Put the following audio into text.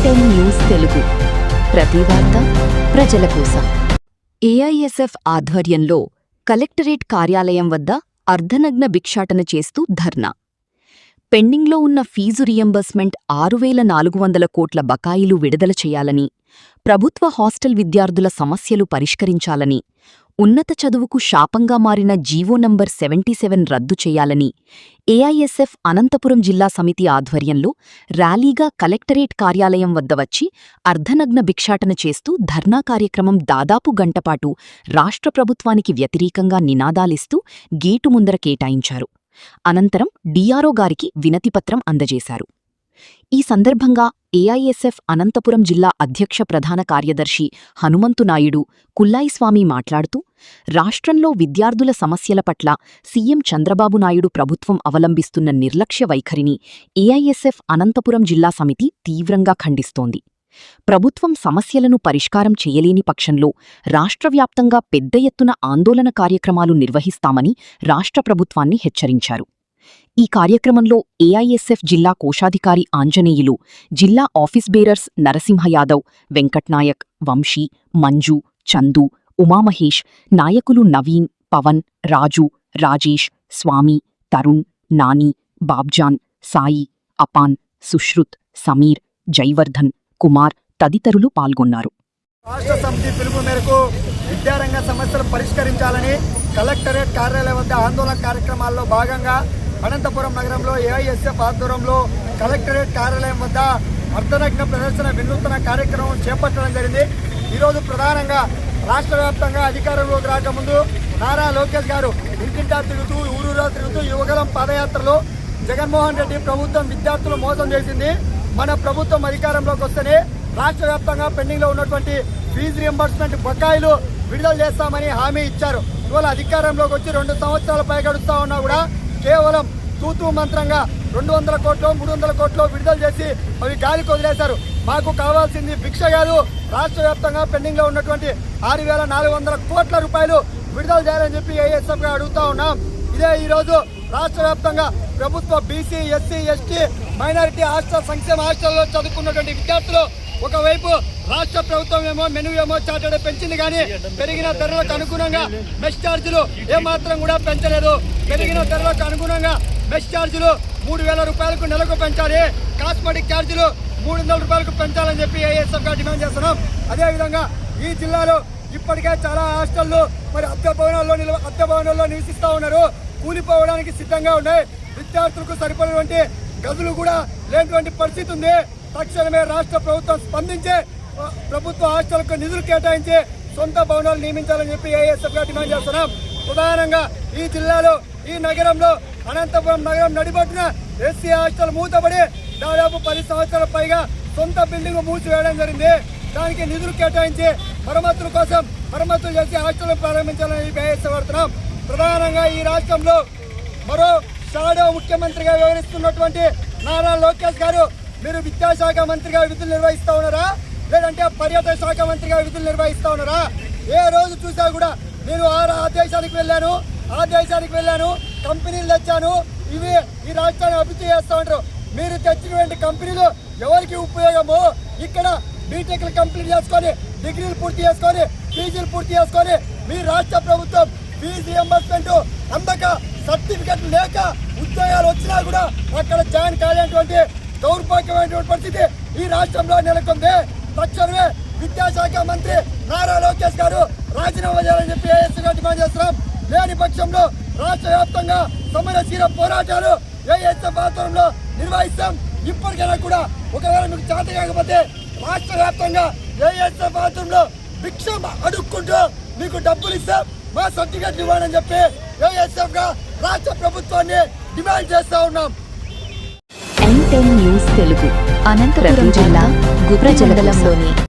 N10 news Telugu ప్రతి వార్త ప్రజల కోసం. ఏఐఎస్ఎఫ్ ఆధ్వర్యంలో కలెక్టరేట్ కార్యాలయం వద్ద అర్ధనగ్న భిక్షాటన చేస్తూ ధర్నా. పెండింగ్లో ఉన్న ఫీజు రియంబర్స్మెంట్ 6,400 కోట్ల బకాయిలు విడుదల చేయాలని, ప్రభుత్వ హాస్టల్ విద్యార్థుల సమస్యలు పరిష్కరించాలని, ఉన్నత చదువుకు శాపంగా మారిన జీవో నంబర్ 77 రద్దు చేయాలని ఏఐఎస్ఎఫ్ అనంతపురం జిల్లా సమితి ఆధ్వర్యంలో ర్యాలీగా కలెక్టరేట్ కార్యాలయం వద్ద వచ్చి అర్ధనగ్న భిక్షాటన చేస్తూ ధర్నా కార్యక్రమం దాదాపు గంటపాటు రాష్ట్ర ప్రభుత్వానికి వ్యతిరేకంగా నినాదాలిస్తూ గేటు ముందర కేటాయించారు. అనంతరం డిఆర్ఓ గారికి వినతిపత్రం అందజేశారు. ఈ సందర్భంగా ఏఐఎస్ఎఫ్ అనంతపురం జిల్లా అధ్యక్ష ప్రధాన కార్యదర్శి హనుమంతు నాయుడు కుల్లాయిస్వామి మాట్లాడుతూ, రాష్ట్రంలో విద్యార్థుల సమస్యల పట్ల సీఎం చంద్రబాబు నాయుడు ప్రభుత్వం అవలంబిస్తున్న నిర్లక్ష్య వైఖరిని ఏఐఎస్ఎఫ్ అనంతపురం జిల్లా సమితి తీవ్రంగా ఖండిస్తోంది. ప్రభుత్వం సమస్యలను పరిష్కారం చేయలేని పక్షంలో రాష్ట్రవ్యాప్తంగా పెద్ద ఎత్తున ఆందోళన కార్యక్రమాలు నిర్వహిస్తామని రాష్ట్ర ప్రభుత్వాన్ని హెచ్చరించారు. ఈ కార్యక్రమంలో ఏఐఎస్ఎఫ్ జిల్లా కోశాధికారి ఆంజనేయులు, జిల్లా ఆఫీస్ బేరర్స్ నరసింహ యాదవ్, వెంకట్నాయక్, వంశీ, మంజు, చందు, ఉమామహేష్, నాయకులు నవీన్, పవన్, రాజు, రాజేష్, స్వామి, తరుణ్, నాని, బాబ్జాన్, సాయి, అపాన్, సుశ్రుత్, సమీర్, జైవర్ధన్, కుమార్ తదితరులు పాల్గొన్నారు. రాష్ట్ర సమితి పిలుపు మేరకు విద్యారంగ సమస్యలు పరిష్కరించాలని కలెక్టరేట్ కార్యాలయం వద్ద ఆందోళన కార్యక్రమాల్లో భాగంగా అనంతపురం నగరంలో ఏఐఎస్ఎఫ్ ఆధ్వర్యంలో కలెక్టరేట్ కార్యాలయం వద్ద అర్ధనగ్న ప్రదర్శన వినూత్న కార్యక్రమం చేపట్టడం జరిగింది. ఈరోజు ప్రధానంగా రాష్ట్ర వ్యాప్తంగా అధికారంలోకి రాకముందు నారా లోకేష్ గారు ఇంటింటా తిరుగుతూ ఊరూరా తిరుగుతూ యువగలం పాదయాత్రలో జగన్మోహన్ రెడ్డి ప్రభుత్వం విద్యార్థులు మోసం చేసింది. మన ప్రభుత్వం అధికారంలోకి వస్తేనే రాష్ట్ర వ్యాప్తంగా పెండింగ్లో ఉన్నటువంటి ఫీజు రియంబర్స్మెంట్ బకాయిలు విడుదల చేస్తామని హామీ ఇచ్చారు. ఇవాళ అధికారంలోకి వచ్చి 2 సంవత్సరాలు పైగడుస్తా ఉన్నా కూడా కేవలం తూతూ మంత్రంగా 200 కోట్లు 300 కోట్లు విడుదల చేసి అవి గాలికి వదిలేశారు. మాకు కావాల్సింది భిక్ష కాదు, రాష్ట్ర వ్యాప్తంగా పెండింగ్లో ఉన్నటువంటి 6,400 కోట్ల రూపాయలు విడుదల చేయాలని చెప్పి ఏఐఎస్ఎఫ్గా అడుగుతా ఉన్నాం. ఇదే ఈరోజు రాష్ట్ర వ్యాప్తంగా ప్రభుత్వ BC, SC, ST, minority hostel, సంక్షేమ హాస్టల్లో చదువుకున్నటువంటి విద్యార్థులు ఒకవైపు రాష్ట్ర ప్రభుత్వం ఏమో మెను ఏమో చార్టెడ్ పెంచింది, కానీ పెరిగిన ధరలకు అనుగుణంగా మెస్ ఛార్జీలు ఏమాత్రం కూడా పెంచలేదు. పెరిగిన ధరలకు అనుగుణంగా మెస్ ఛార్జీలు 3,000 రూపాయలకు నెలకు పెంచాలి, కాస్మెటిక్ ఛార్జీలు 300 రూపాయలకు పెంచాలని చెప్పి ఏఐఎస్ఎఫ్గా డిమాండ్ చేస్తున్నాం. అదేవిధంగా ఈ జిల్లాలో ఇప్పటికే చాలా హాస్టళ్లు మరి అద్దె భవనాల్లో నివసిస్తూ ఉన్నారు, కూలిపోవడానికి సిద్ధంగా ఉన్నాయి. విద్యార్థులకు సరిపడినటువంటి గదులు కూడా లేనటువంటి పరిస్థితి ఉంది. తక్షణమే రాష్ట్ర ప్రభుత్వం స్పందించి ప్రభుత్వ హాస్టళ్లకు నిధులు కేటాయించి సొంత భవనాలు నియమించాలని చెప్పి ఏఐఎస్ఎఫ్గా డిమాండ్ చేస్తున్నాం. ప్రధానంగా ఈ జిల్లాలో ఈ నగరంలో అనంతపురం నగరం నడిబొట్టున ఎస్సీ హాస్టల్ మూతపడి దాదాపు 10 సంవత్సరాల పైగా సొంత బిల్డింగ్ మూసివేయడం జరిగింది. దానికి నిధులు కేటాయించి మరమ్మతుల కోసం మరమ్మతులు చేసి హాస్టల్ ప్రారంభించాలని ఏఐఎస్ఎఫ్ కోరుతున్నాం. ప్రధానంగా ఈ రాష్ట్రంలో మరో షాడో ముఖ్యమంత్రిగా వ్యవహరిస్తున్నటువంటి నారా లోకేష్ గారు, మీరు విద్యాశాఖ మంత్రిగా విధులు నిర్వహిస్తూ ఉన్నారా, లేదంటే పర్యాటక శాఖ మంత్రిగా విధులు నిర్వహిస్తూ ఉన్నారా? ఏ రోజు చూసా కూడా నేను ఆ దేశానికి వెళ్ళాను, కంపెనీలు తెచ్చాను, ఇవి ఈ రాష్ట్రాన్ని అభివృద్ధి చేస్తూ ఉంటారు. మీరు తెచ్చినటువంటి కంపెనీలు ఎవరికి ఉపయోగమో, ఇక్కడ బీటెక్లు కంప్లీట్ చేసుకొని, డిగ్రీలు పూర్తి చేసుకొని, పీజీలు పూర్తి చేసుకొని, మీ రాష్ట్ర ప్రభుత్వం ఫీజు రియంబర్స్మెంట్ అందక సర్టిఫికెట్లు లేక ఉద్యోగాలు వచ్చినా కూడా అక్కడ జాయిన్ కాలేటువంటి దౌర్భాగ్యమైనటువంటి పరిస్థితి ఈ రాష్ట్రంలో నెలకొంది. తక్షణమే విద్యాశాఖ మంత్రి నారా లోకేష్ గారు రాజీనామా చేయాలని చెప్పి ఏఐఎస్ఎఫ్గా డిమాండ్ చేస్తున్నాం. లేని పక్షంలో రాష్ట్ర వ్యాప్తంగా సమరశీల పోరాటాలు ఏఐఎస్ఎఫ్ ఆధ్వర్యంలో నిర్వహిస్తాం. ఇప్పటికైనా కూడా ఒకవేళ మీకు చేత కాకపోతే రాష్ట్ర వ్యాప్తంగా ఏఐఎస్ఎఫ్ ఆధ్వర్యంలో భిక్ష అడుక్కుంటూ మీకు డబ్బులు ఇస్తాం, మా సర్టిఫికెట్ ఇవ్వాలని చెప్పి ఏఐఎస్ఎఫ్గా రాష్ట్ర ప్రభుత్వాన్ని డిమాండ్ చేస్తా ఉన్నాం. N10 న్యూస్ తెలుగు అనంతపురం జిల్లా గుప్రజలగలంలోని